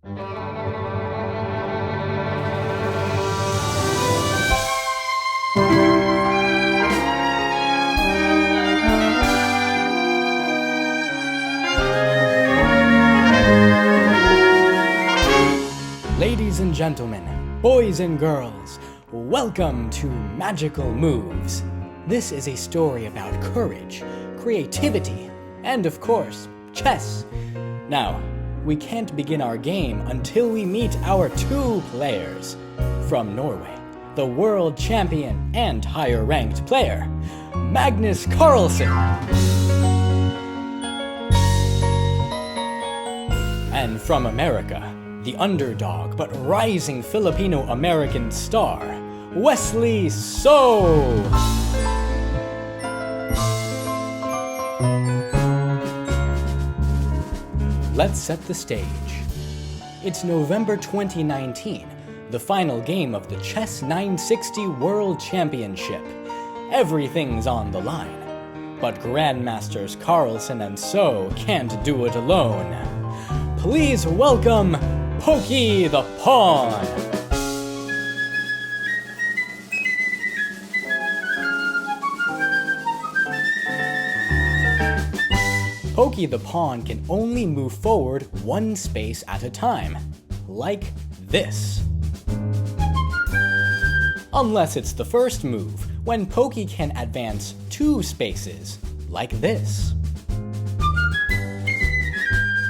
Ladies and gentlemen, boys and girls, welcome to Magical Moves. This is a story about courage, creativity, and of course, chess. Now, we can't begin our game until we meet our two players. From Norway, the world champion and higher ranked player, Magnus Carlsen. And from America, the underdog but rising Filipino-American star, Wesley So. Let's set the stage. It's November 2019, the final game of the Chess960 World Championship. Everything's on the line, but Grandmasters Carlsen and So can't do it alone. Please welcome Pokey the Pawn. Pokey the Pawn can only move forward one space at a time, like this. Unless it's the first move, when Pokey can advance two spaces, like this.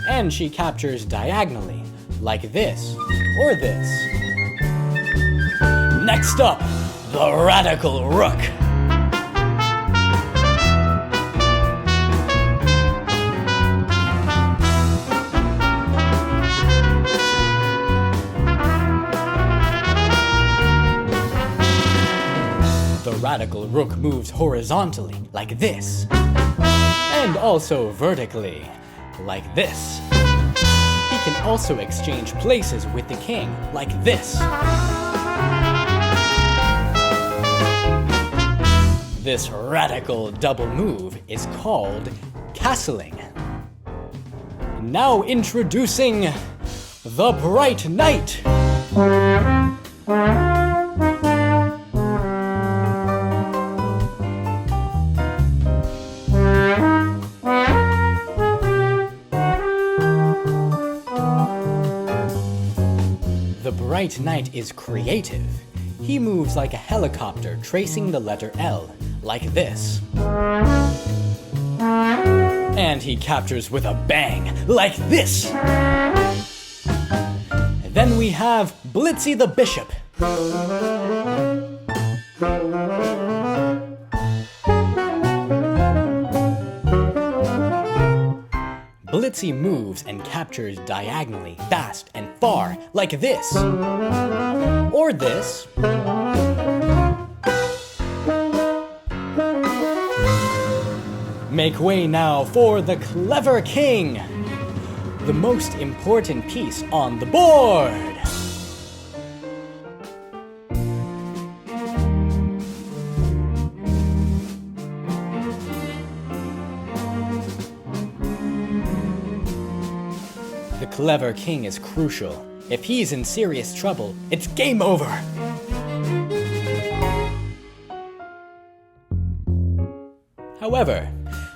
And she captures diagonally, like this, or this. Next up, the Radical Rook. The Radical Rook moves horizontally, like this, and also vertically, like this. He can also exchange places with the king, like this. This radical double move is called castling. Now introducing the Bright Knight. The Bright Knight is creative. He moves like a helicopter tracing the letter L, like this. And he captures with a bang, like this. Then we have Blitzy the Bishop. Blitzy moves and captures diagonally, fast and far, like this. Or this. Make way now for the Clever King, the most important piece on the board. The Clever King is crucial. If he's in serious trouble, it's game over. However,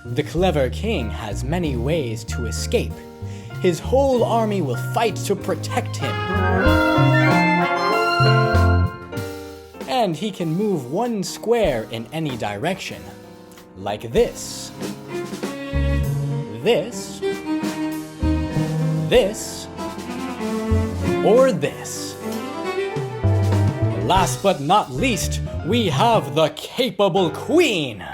the Clever King has many ways to escape. His whole army will fight to protect him. And he can move one square in any direction, like this. This. This. Or this. Last but not least, we have the capable Queen.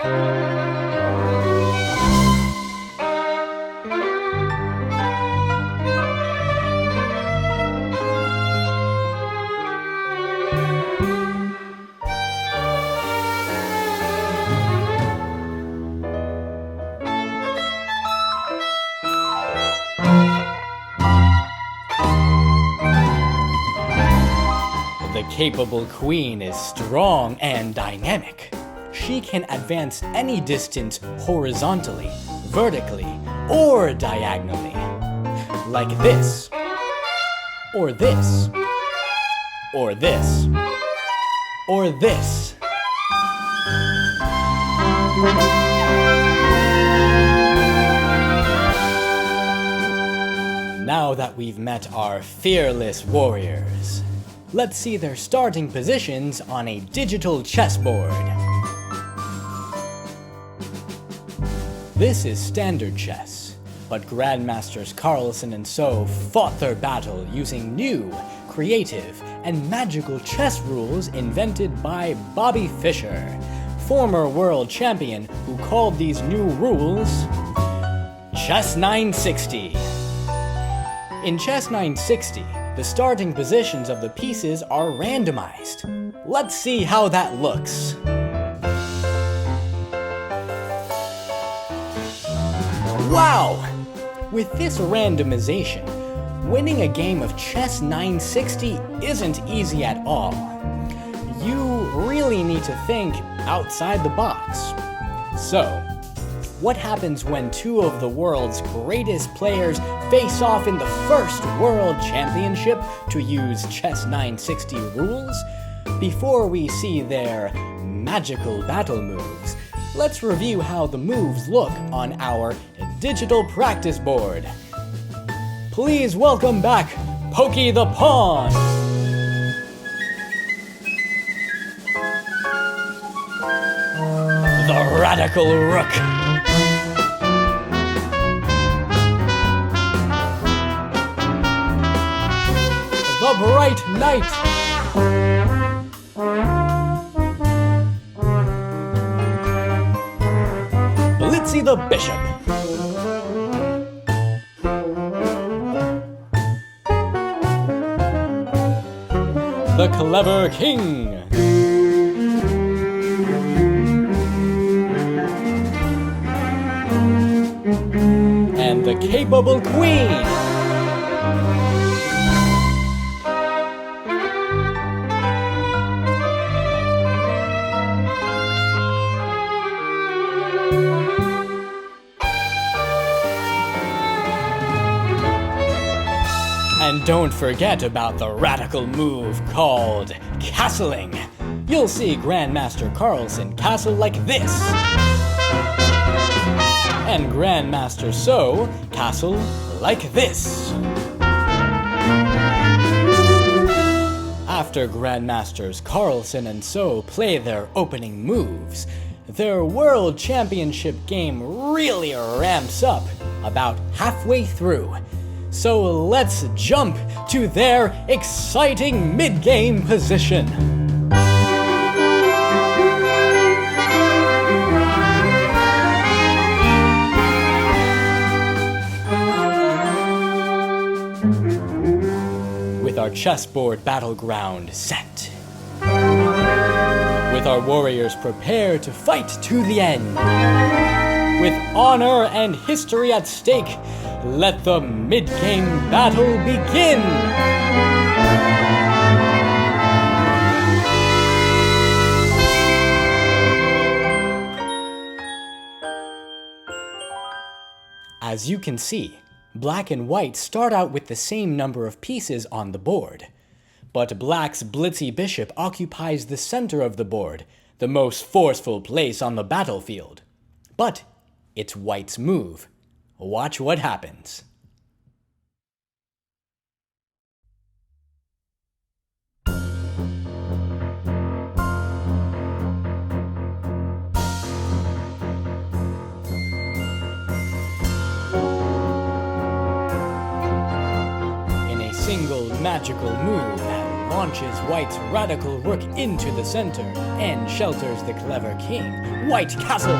The capable Queen is strong and dynamic. She can advance any distance horizontally, vertically, or diagonally. Like this. or this, or this, or this. Now that we've met our fearless warriors, let's see their starting positions on a digital chessboard. This is standard chess, but Grandmasters Carlsen and So fought their battle using new, creative, and magical chess rules invented by Bobby Fischer, former world champion who called these new rules Chess960. In Chess960, the starting positions of the pieces are randomized. Let's see how that looks. Wow! With this randomization, winning a game of Chess960 isn't easy at all. You really need to think outside the box. So, what happens when two of the world's greatest players face off in the first World Championship to use Chess960 rules? Before we see their magical battle moves, let's review how the moves look on our digital practice board. Please welcome back Pokey the Pawn! The Radical Rook! The Bright Knight! Blitzy the Bishop! The Clever King! And the Capable Queen! And don't forget about the radical move called castling. You'll see Grandmaster Carlsen castle like this. And Grandmaster So castle like this. After Grandmasters Carlsen and So play their opening moves, their World Championship game really ramps up about halfway through. So let's jump to their exciting mid-game position. With our chessboard battleground set. With our warriors prepared to fight to the end. With honor and history at stake, let the mid-game battle begin! As you can see, black and white start out with the same number of pieces on the board. But black's blitzy bishop occupies the center of the board, the most forceful place on the battlefield. But it's white's move. Watch what happens. In a single magical move that launches white's radical rook into the center and shelters the clever king, white castles!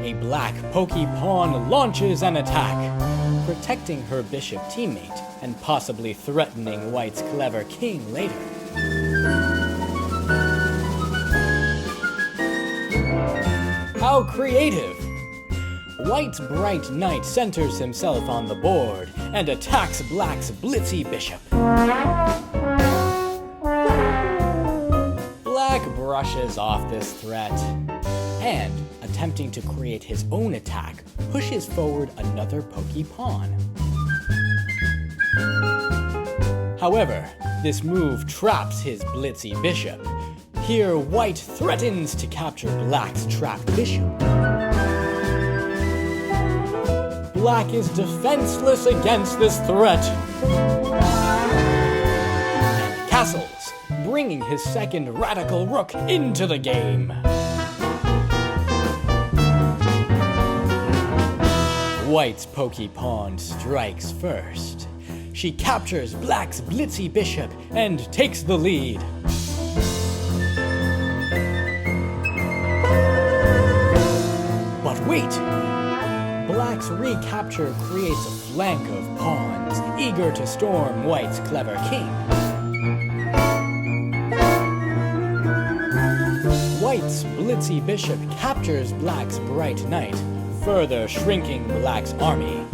A black pokey pawn launches an attack, protecting her bishop teammate and possibly threatening white's clever king later. How creative! White's bright knight centers himself on the board and attacks black's blitzy bishop. Black brushes off this threat. and, attempting to create his own attack, pushes forward another pokey pawn. However, this move traps his blitzy bishop. Here, white threatens to capture black's trapped bishop. Black is defenseless against this threat, and castles, bringing his second radical rook into the game. White's pokey pawn strikes first. She captures black's blitzy bishop and takes the lead. But wait! Black's recapture creates a flank of pawns, eager to storm white's clever king. White's blitzy bishop captures black's bright knight, further shrinking black's army.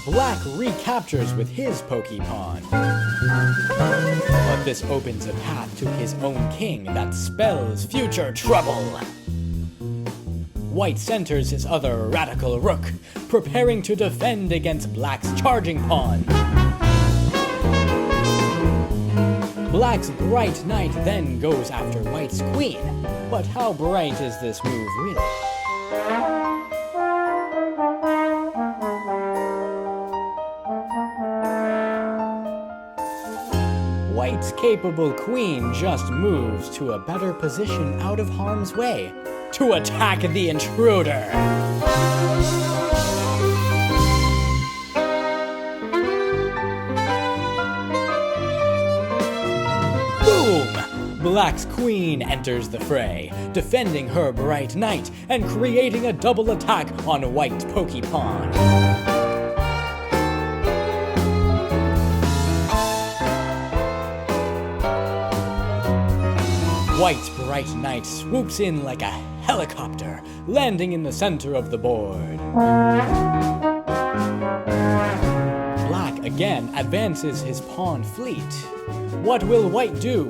Black recaptures with his pokey pawn. But this opens a path to his own king that spells future trouble. White centers his other radical rook, preparing to defend against black's charging pawn. Black's bright knight then goes after white's queen. But how bright is this move really? White's capable queen just moves to a better position out of harm's way to attack the intruder. Boom! Black's queen enters the fray, defending her bright knight and creating a double attack on white's pokey pawn. White's bright knight swoops in like a helicopter, landing in the center of the board. Black again advances his pawn fleet. What will white do?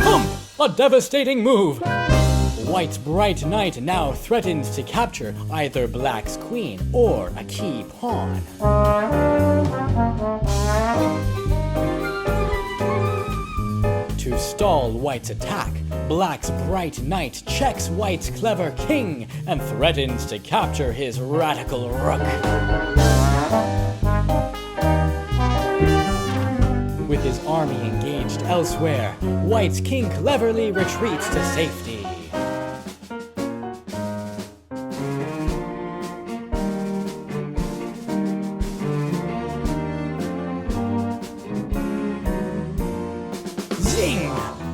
Thump! A devastating move! White's bright knight now threatens to capture either black's queen or a key pawn. To stall white's attack, black's bright knight checks white's clever king and threatens to capture his radical rook. With his army engaged elsewhere, white's king cleverly retreats to safety. Zing!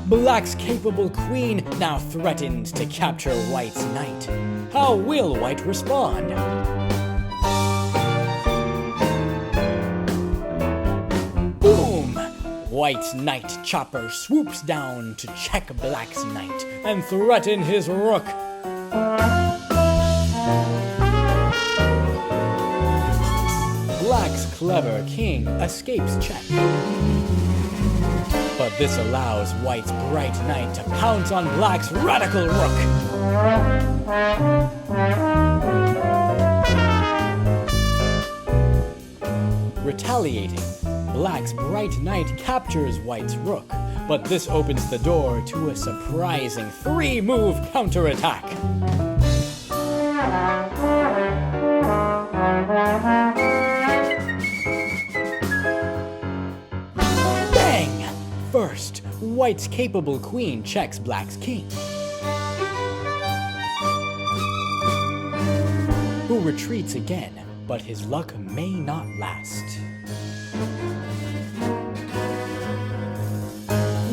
Black's capable queen now threatens to capture white's knight. How will white respond? Boom! White's knight chopper swoops down to check black's knight and threaten his rook. Black's clever king escapes check. But this allows white's bright knight to pounce on black's radical rook. Retaliating, black's bright knight captures white's rook, but this opens the door to a surprising 3-move counterattack. First, white's capable queen checks black's king, who retreats again, but his luck may not last.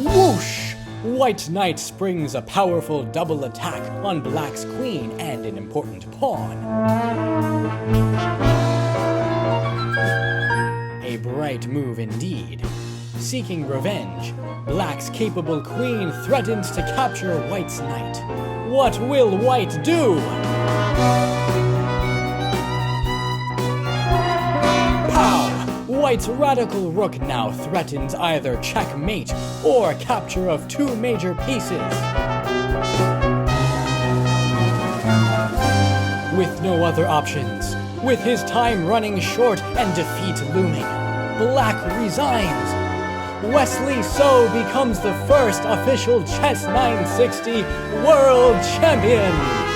Whoosh! White's knight springs a powerful double attack on black's queen and an important pawn. A bright move indeed. Seeking revenge, black's capable queen threatens to capture white's knight. What will white do? White's radical rook now threatens either checkmate or capture of two major pieces. With no other options, with his time running short and defeat looming, Black resigns. Wesley So becomes the first official Chess960 World Champion!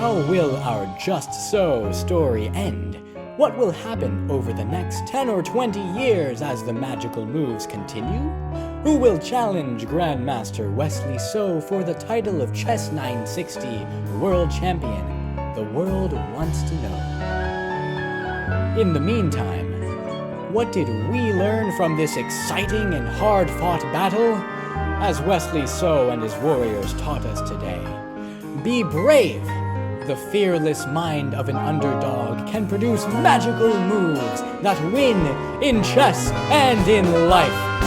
How will our Just So story end? What will happen over the next 10 or 20 years as the magical moves continue? Who will challenge Grandmaster Wesley So for the title of Chess960 World Champion? The world wants to know. In the meantime, what did we learn from this exciting and hard-fought battle? As Wesley So and his warriors taught us today, be brave! The fearless mind of an underdog can produce magical moves that win in chess and in life.